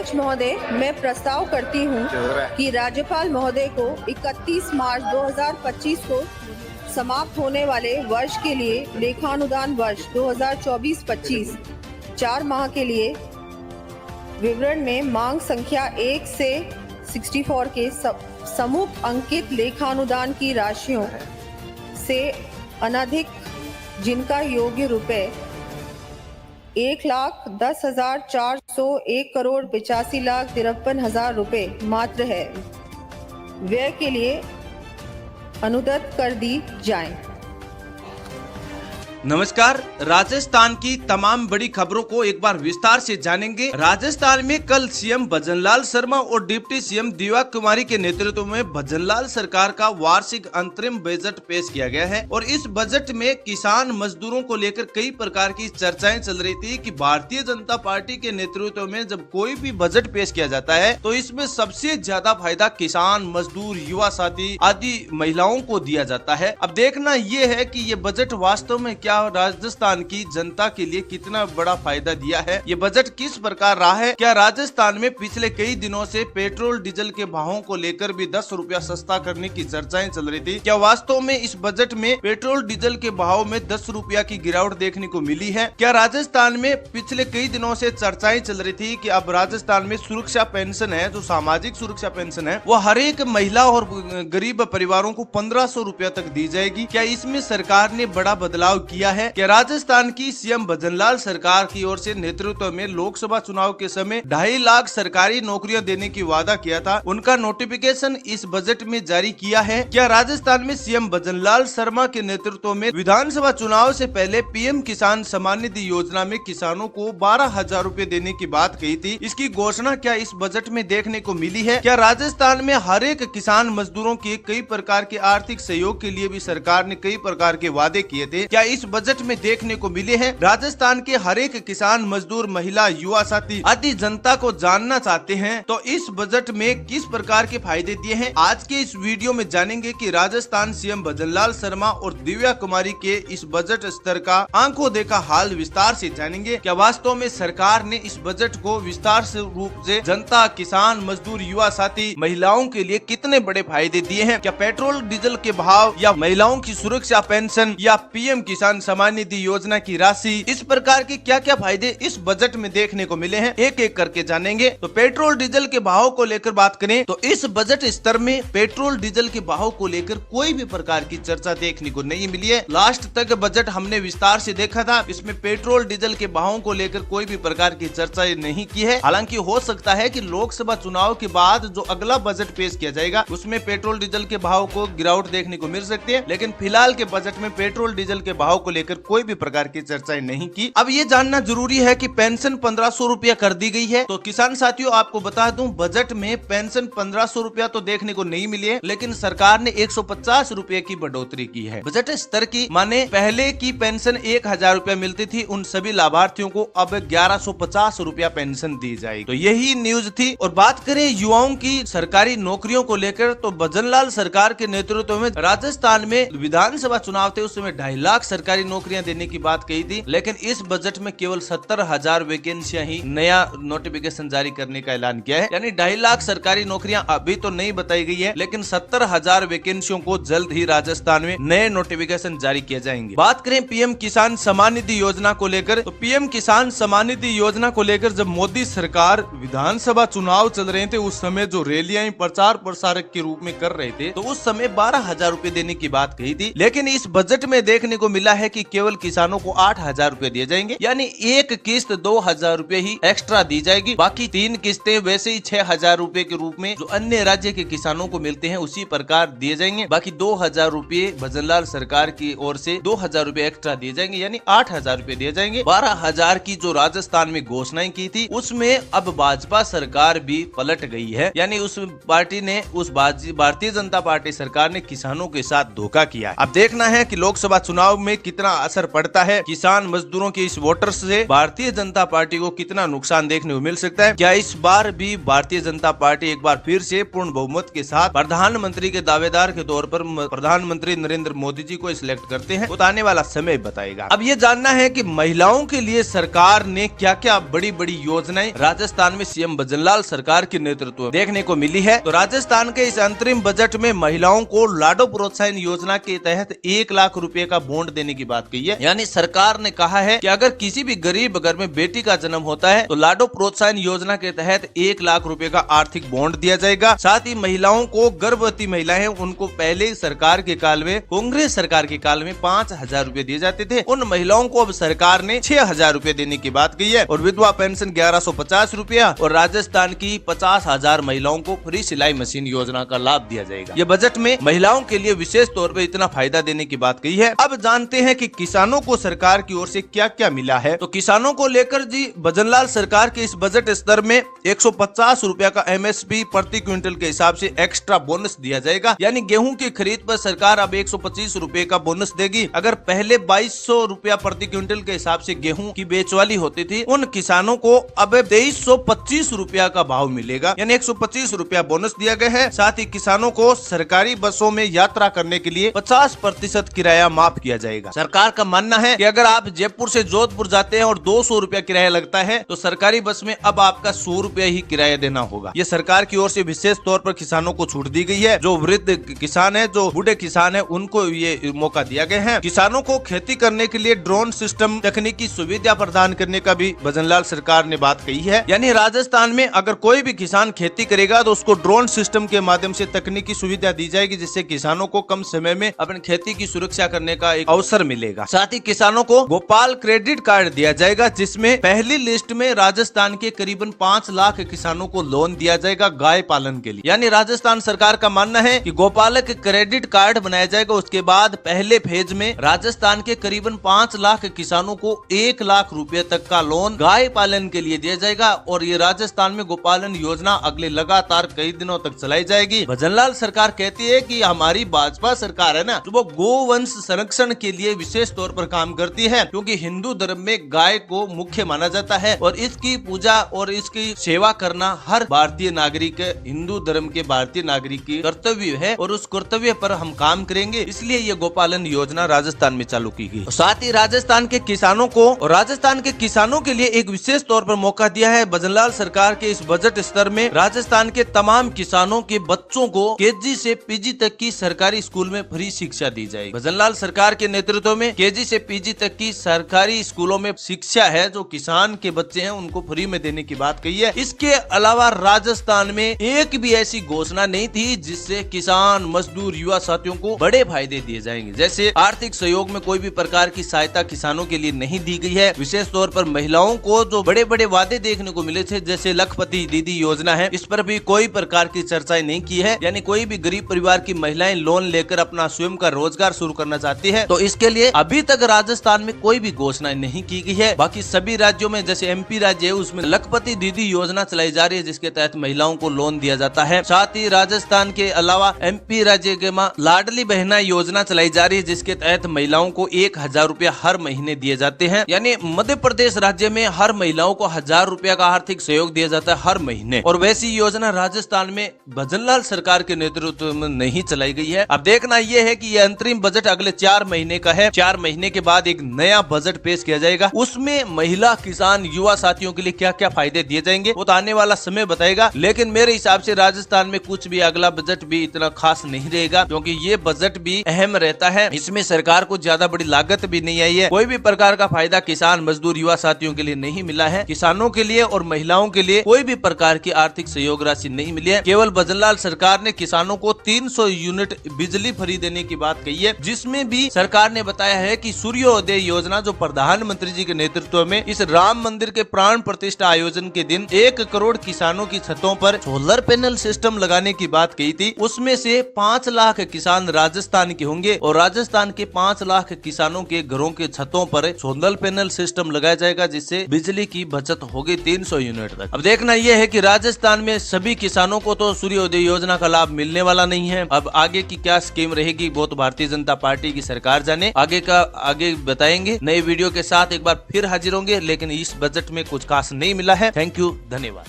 अध्यक्ष महोदय, मैं प्रस्ताव करती हूँ कि राज्यपाल महोदय को 31 मार्च 2025 को समाप्त होने वाले वर्ष के लिए लेखानुदान वर्ष 2024-25 4 माह के लिए विवरण में मांग संख्या 1 से 64 के समूह अंकित लेखानुदान की राशियों से अनधिक जिनका योग्य रुपए 1,10,401,85,53,53,000 रुपए मात्र है, व्यय के लिए अनुदत्त कर दी जाए। नमस्कार। राजस्थान की तमाम बड़ी खबरों को एक बार विस्तार से जानेंगे। राजस्थान में कल सीएम भजनलाल शर्मा और डिप्टी सीएम दिव्या कुमारी के नेतृत्व में भजनलाल सरकार का वार्षिक अंतरिम बजट पेश किया गया है और इस बजट में किसान मजदूरों को लेकर कई प्रकार की चर्चाएं चल रही थी कि भारतीय जनता पार्टी के नेतृत्व में जब कोई भी बजट पेश किया जाता है तो इसमें सबसे ज्यादा फायदा किसान, मजदूर, युवा साथी आदि महिलाओं को दिया जाता है। अब देखना ये है कि ये बजट वास्तव में क्या राजस्थान की जनता के लिए कितना बड़ा फायदा दिया है, ये बजट किस प्रकार रहा है। क्या राजस्थान में पिछले कई दिनों से पेट्रोल डीजल के भावों को लेकर भी 10 रुपया सस्ता करने की चर्चाएं चल रही थी। क्या वास्तव में इस बजट में पेट्रोल डीजल के भाव में 10 रुपया की गिरावट देखने को मिली है। क्या राजस्थान में पिछले कई दिनों से चर्चाएं चल रही थी कि अब राजस्थान में सुरक्षा पेंशन है, जो सामाजिक सुरक्षा पेंशन है, वो हर एक महिला और गरीब परिवारों को 1500 रुपया तक दी जाएगी। क्या इसमें सरकार ने बड़ा बदलाव किया है कि राजस्थान की सीएम भजनलाल सरकार की ओर से नेतृत्व में लोकसभा चुनाव के समय 2.5 लाख सरकारी नौकरियां देने की वादा किया था, उनका नोटिफिकेशन इस बजट में जारी किया है। क्या राजस्थान में सीएम भजनलाल शर्मा के नेतृत्व में विधानसभा चुनाव से पहले पीएम किसान सम्मान निधि योजना में किसानों को 12,000 रुपए देने की बात कही थी, इसकी घोषणा क्या इस बजट में देखने को मिली है। क्या राजस्थान में हर एक किसान मजदूरों के कई प्रकार के आर्थिक सहयोग के लिए भी सरकार ने कई प्रकार के वादे किए थे, क्या इस बजट में देखने को मिले हैं। राजस्थान के हर एक किसान, मजदूर, महिला, युवा साथी आदि जनता को जानना चाहते हैं तो इस बजट में किस प्रकार के फायदे दिए हैं। आज के इस वीडियो में जानेंगे कि राजस्थान सीएम भजनलाल शर्मा और दिव्या कुमारी के इस बजट स्तर का आंखों देखा हाल विस्तार से जानेंगे। क्या वास्तव में सरकार ने इस बजट को विस्तार से रूप से जनता, किसान, मजदूर, युवा साथी, महिलाओं के लिए कितने बड़े फायदे दिए हैं। क्या पेट्रोल डीजल के भाव या महिलाओं की सुरक्षा पेंशन या पीएम किसान सम्मान निधि योजना की राशि, इस प्रकार के क्या क्या फायदे इस बजट में देखने को मिले हैं, एक एक करके जानेंगे। तो पेट्रोल डीजल के भाव को लेकर बात करें तो इस बजट स्तर में पेट्रोल डीजल के भाव को लेकर कोई भी प्रकार की चर्चा देखने को नहीं मिली है। लास्ट तक बजट हमने विस्तार से देखा था, इसमें पेट्रोल डीजल के भावों को लेकर कोई भी प्रकार की चर्चा नहीं की है। हालांकि हो सकता है कि लोकसभा चुनाव के बाद जो अगला बजट पेश किया जाएगा उसमें पेट्रोल डीजल के भाव को गिरावट देखने को मिल सकती है, लेकिन फिलहाल के बजट में पेट्रोल डीजल के भाव को लेकर कोई भी प्रकार की चर्चाएं नहीं की। अब ये जानना जरूरी है कि पेंशन 1500 रुपया कर दी गई है। तो किसान साथियों, आपको बता दूं, बजट में पेंशन 1500 रुपया तो देखने को नहीं मिली है, लेकिन सरकार ने 150 रुपए की बढ़ोतरी की है। बजट स्तर की माने पहले की पेंशन 1000 रुपया मिलती थी, उन सभी लाभार्थियों को अब 1150 रुपया पेंशन दी जाएगी। तो यही न्यूज थी। और बात करें युवाओं की सरकारी नौकरियों को लेकर तो भजनलाल सरकार के नेतृत्व में राजस्थान में विधानसभा चुनाव थे, उस समय 2.5 लाख सरकारी नौकरियां देने की बात कही थी, लेकिन इस बजट में केवल 70,000 वैकेंसियां ही नया नोटिफिकेशन जारी करने का ऐलान किया है। यानी 2.5 लाख सरकारी नौकरियां अभी तो नहीं बताई गई है, लेकिन 70,000 वैकेंसियों को जल्द ही राजस्थान में नए नोटिफिकेशन जारी किए जाएंगे। बात करें पीएम किसान सम्मान निधि योजना को लेकर तो पीएम किसान सम्मान निधि योजना को लेकर जब मोदी सरकार विधानसभा चुनाव चल रहे थे उस समय जो रैलियां प्रचार प्रसारक के रूप में कर रहे थे तो उस समय 12,000 रुपए देने की बात कही थी, लेकिन इस बजट में देखने को मिला है कि केवल किसानों को 8,000 रुपए दिए जाएंगे, यानी एक किस्त 2,000 रुपए ही एक्स्ट्रा दी जाएगी। बाकी 3 किस्तें वैसे ही 6,000 रुपए के रूप में जो अन्य राज्य के किसानों को मिलते हैं उसी प्रकार दिए जाएंगे। बाकी 2,000 रुपए भजनलाल सरकार की ओर से 2,000 रुपए एक्स्ट्रा दिए जाएंगे, यानी 8,000 रुपए दिए जाएंगे। 12,000 की जो राजस्थान में घोषणाएं की थी उसमें अब भाजपा सरकार भी पलट गई है, यानी उस पार्टी ने, उस भारतीय जनता पार्टी सरकार ने किसानों के साथ धोखा किया है। अब देखना है कि लोकसभा चुनाव में कितना असर पड़ता है, किसान मजदूरों के इस वोटर से भारतीय जनता पार्टी को कितना नुकसान देखने को मिल सकता है, क्या इस बार भी भारतीय जनता पार्टी एक बार फिर से पूर्ण बहुमत के साथ प्रधानमंत्री के दावेदार के तौर पर प्रधानमंत्री नरेंद्र मोदी जी को सिलेक्ट करते हैं, वो आने वाला समय बताएगा। अब ये जानना है कि महिलाओं के लिए सरकार ने क्या क्या बड़ी बड़ी योजनाएं राजस्थान में सीएम भजनलाल सरकार के नेतृत्व में देखने को मिली है। तो राजस्थान के इस अंतरिम बजट में महिलाओं को लाडो प्रोत्साहन योजना के तहत 1 लाख रुपए का बॉन्ड देने की बात कही है। यानी सरकार ने कहा है कि अगर किसी भी गरीब घर में बेटी का जन्म होता है तो लाडो प्रोत्साहन योजना के तहत 1 लाख रुपए का आर्थिक बॉन्ड दिया जाएगा। साथ ही महिलाओं को, गर्भवती महिलाएं उनको पहले सरकार के काल में, कांग्रेस सरकार के काल में 5,000 रुपए दिए जाते थे, उन महिलाओं को अब सरकार ने 6,000 रुपए देने की बात कही है। और विधवा पेंशन 1150 रुपया और राजस्थान की 50,000 महिलाओं को फ्री सिलाई मशीन योजना का लाभ दिया जाएगा। ये बजट में महिलाओं के लिए विशेष तौर पर इतना फायदा देने की बात कही है। अब जानते हैं कि किसानों को सरकार की ओर से क्या क्या मिला है। तो किसानों को लेकर जी भजनलाल सरकार के इस बजट स्तर में 150 रुपया का MSP प्रति क्विंटल के हिसाब से एक्स्ट्रा बोनस दिया जाएगा। यानी गेहूं की खरीद पर सरकार अब 125 रुपए का बोनस देगी। अगर पहले 2200 रुपया प्रति क्विंटल के हिसाब से गेहूं की बेचवाली होती थी, उन किसानों को अब 2325 रुपया का भाव मिलेगा, यानी 125 रुपया बोनस दिया गया है। साथ ही किसानों को सरकारी बसों में यात्रा करने के लिए 50% किराया माफ किया जाएगा। सरकार का मानना है कि अगर आप जयपुर से जोधपुर जाते हैं और 200 रुपया किराया लगता है तो सरकारी बस में अब आपका 100 रुपया ही किराया देना होगा। ये सरकार की ओर से विशेष तौर पर किसानों को छूट दी गई है। जो वृद्ध किसान है, जो बूढ़े किसान है, उनको ये मौका दिया गया है। किसानों को खेती करने के लिए ड्रोन सिस्टम तकनीकी सुविधा प्रदान करने का भी भजनलाल सरकार ने बात कही है। यानी राजस्थान में अगर कोई भी किसान खेती करेगा तो उसको ड्रोन सिस्टम के माध्यम से तकनीकी सुविधा दी जाएगी, जिससे किसानों को कम समय में अपनी खेती की सुरक्षा करने का एक अवसर मिलेगा। साथ ही किसानों को गोपाल क्रेडिट कार्ड दिया जाएगा, जिसमें पहली लिस्ट में राजस्थान के करीबन 5 लाख किसानों को लोन दिया जाएगा गाय पालन के लिए। यानी राजस्थान सरकार का मानना है कि गोपालक क्रेडिट कार्ड बनाया जाएगा। उसके बाद पहले फेज में राजस्थान के करीबन 5 लाख किसानों को 1 लाख रुपए तक का लोन गाय पालन के लिए दिया जाएगा। और ये राजस्थान में गोपालन योजना अगले लगातार कई दिनों तक चलाई जाएगी। भजनलाल सरकार कहती है कि हमारी भाजपा सरकार है ना, तो वो गोवंश संरक्षण के लिए विशेष तौर पर काम करती है, क्योंकि हिंदू धर्म में गाय को मुख्य माना जाता है और इसकी पूजा और इसकी सेवा करना हर भारतीय नागरिक, हिंदू धर्म के भारतीय नागरिक की कर्तव्य है और उस कर्तव्य पर हम काम करेंगे। इसलिए ये गोपालन योजना राजस्थान में चालू की गई। साथ ही राजस्थान के किसानों के लिए एक विशेष तौर पर मौका दिया है भजनलाल सरकार के इस बजट स्तर में। राजस्थान के तमाम किसानों के बच्चों को KG से PG तक की सरकारी स्कूल में फ्री शिक्षा दी जाएगी। भजनलाल सरकार के नेतृत्व में KG से PG तक की सरकारी स्कूलों में शिक्षा है जो किसान के बच्चे हैं उनको फ्री में देने की बात कही है। इसके अलावा राजस्थान में एक भी ऐसी घोषणा नहीं थी जिससे किसान, मजदूर, युवा साथियों को बड़े फायदे दिए जाएंगे। जैसे आर्थिक सहयोग में कोई भी प्रकार की सहायता किसानों के लिए नहीं दी गई है। विशेष तौर पर महिलाओं को जो बड़े बड़े वादे देखने को मिले थे, जैसे लखपति दीदी योजना है, इस पर भी कोई प्रकार की चर्चाएं नहीं की है। यानी कोई भी गरीब परिवार की महिलाएं लोन लेकर अपना स्वयं का रोजगार शुरू करना चाहती है तो इसके लिए अभी तक राजस्थान में कोई भी घोषणा नहीं की गई है। बाकी सभी राज्यों में, जैसे MP राज्य है, उसमें लखपति दीदी योजना चलाई जा रही है, जिसके तहत महिलाओं को लोन दिया जाता है। साथ ही राजस्थान के अलावा MP राज्य के लाडली बहना योजना चलाई जा रही है, जिसके तहत महिलाओं को 1,000 रुपया हर महीने दिए जाते हैं। यानी मध्य प्रदेश राज्य में हर महिलाओं को 1,000 रुपया का आर्थिक सहयोग दिया जाता है हर महीने। और वैसी योजना राजस्थान में भजनलाल सरकार के नेतृत्व में नहीं चलाई गई है। अब देखना यह है कि यह अंतरिम बजट अगले 4 महीने का है। 4 महीने के बाद एक नया बजट पेश किया जाएगा। उसमें महिला, किसान, युवा साथियों के लिए क्या क्या फायदे दिए जाएंगे वो तो आने वाला समय बताएगा। लेकिन मेरे हिसाब से राजस्थान में कुछ भी अगला बजट भी इतना खास नहीं रहेगा, क्योंकि ये बजट भी अहम रहता है। इसमें सरकार को ज्यादा बड़ी लागत भी नहीं आई है। कोई भी प्रकार का फायदा किसान, मजदूर, युवा साथियों के लिए नहीं मिला है। किसानों के लिए और महिलाओं के लिए कोई भी प्रकार की आर्थिक सहयोग राशि नहीं मिली है। केवल भजनलाल सरकार ने किसानों को 300 यूनिट बिजली फ्री देने की बात कही है, जिसमें भी सरकार ने बताया है कि सूर्योदय योजना, जो प्रधानमंत्री जी के नेतृत्व में इस राम मंदिर के प्राण प्रतिष्ठा आयोजन के दिन 1 करोड़ किसानों की छतों पर सोलर पैनल सिस्टम लगाने की बात कही थी। उसमें से 5 लाख किसान राजस्थान के होंगे और राजस्थान के 5 लाख किसानों के घरों के छतों पर सोलर पैनल सिस्टम लगाया जाएगा, जिससे बिजली की बचत होगी 300 यूनिट तक। अब देखना यह है कि राजस्थान में सभी किसानों को तो सूर्योदय योजना का लाभ मिलने वाला नहीं है। अब आगे की क्या स्कीम रहेगी वो तो भारतीय जनता पार्टी की सरकार जाने। आगे बताएंगे। नए वीडियो के साथ एक बार फिर हाजिर होंगे, लेकिन इस बजट में कुछ खास नहीं मिला है। थैंक यू, धन्यवाद।